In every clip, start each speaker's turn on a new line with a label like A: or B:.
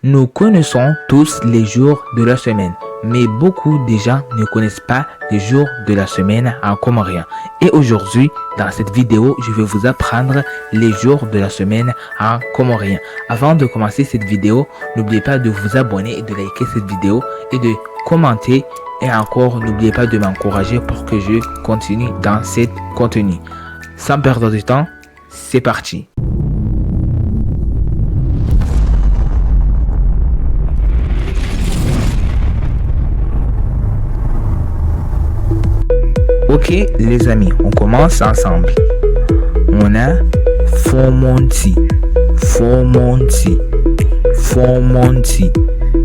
A: Nous connaissons tous les jours de la semaine, mais beaucoup de gens ne connaissent pas les jours de la semaine en comorien. Et aujourd'hui, dans cette vidéo, je vais vous apprendre les jours de la semaine en comorien. Avant de commencer cette vidéo, n'oubliez pas de vous abonner et de liker cette vidéo et de commenter. Et encore, n'oubliez pas de m'encourager pour que je continue dans cette contenu. Sans perdre de temps, c'est parti. Ok les amis, on commence ensemble. On a fomonti, fomonti, fomonti.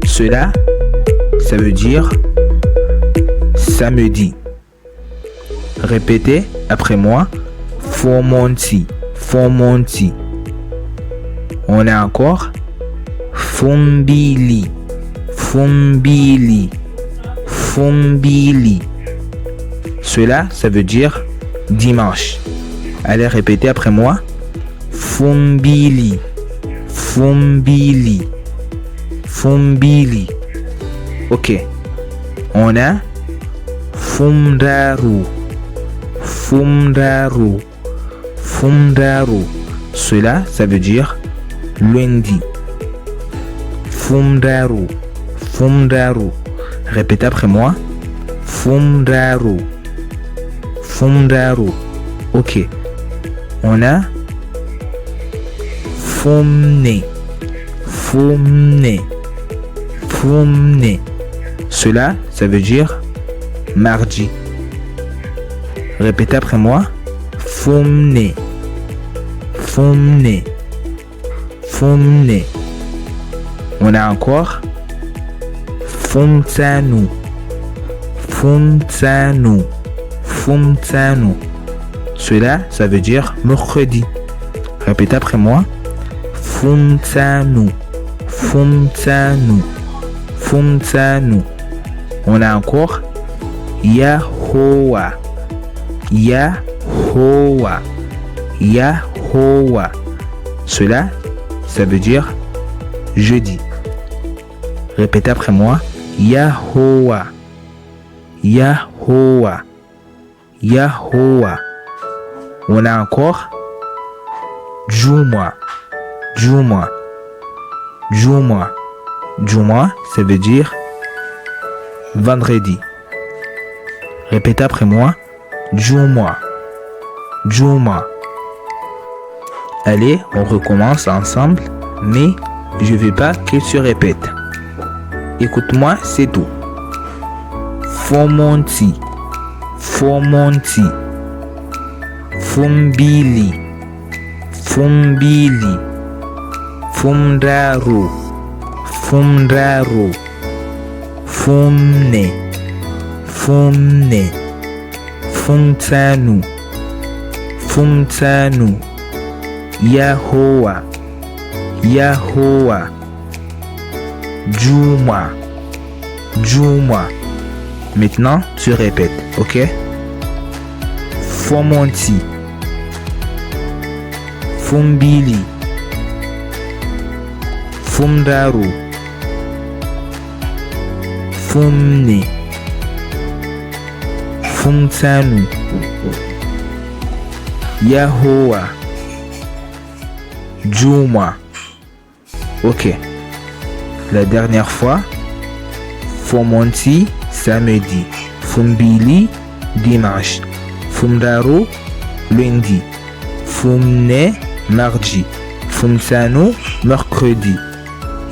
A: Cela, ça veut dire samedi. Répétez après moi. Fomonti, fomonti. On a encore fumbili, fumbili, fumbili. Cela, ça veut dire dimanche. Allez répéter après moi. Fumbili, fumbili, fumbili. Ok. On a fundaru, fundaru, fundaru. Cela, ça veut dire lundi. Fundaru, fundaru. Répétez après moi. Fundaru, fundaru. Ok. On a fumne, fumne, fumne. Cela, ça veut dire mardi. Répétez après moi. Fumne, fumne, fumne. On a encore fumtsanu, fumtsanu, fumtsanu. Cela, ça veut dire mercredi. Répétez après moi. Fumtsanu, fumtsanu, fumtsanu. On a encore Yahoua, Yahoua, Yahoua. Cela, ça veut dire jeudi. Répétez après moi. Yahoua, Yahoua, Yahoua. On a encore Juma, Juma, Juma. Juma, ça veut dire vendredi. Répétez après moi. Juma, Juma. Allez, on recommence ensemble, mais je ne veux pas que tu répètes. Écoute-moi, c'est tout. Fomonti, fomonti, fumbili, fumbili, fundaru, fundaru, fumne, fumne, fumtsanu, fumtsanu, Yahoua, Yahoua, Juma, Juma. Maintenant, tu répètes, ok? Fomonti, fumbili, fundaru, fumne, fumtsanu, Yahoua, Juma. Ok. La dernière fois. Fomonti, samedi. Fumbili, dimanche. Fundaru, lundi. Fumne, mardi. Fumtsanu, mercredi.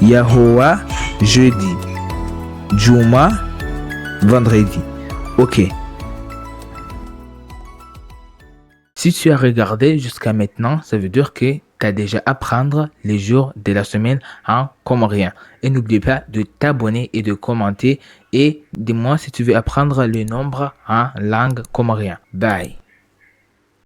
A: Yahoua, jeudi. Juma, vendredi. Ok. Si tu as regardé jusqu'à maintenant, ça veut dire que tu as déjà apprendre les jours de la semaine en comorien. Et n'oublie pas de t'abonner et de commenter. Et dis-moi si tu veux apprendre le nombre en langue comorien. Bye.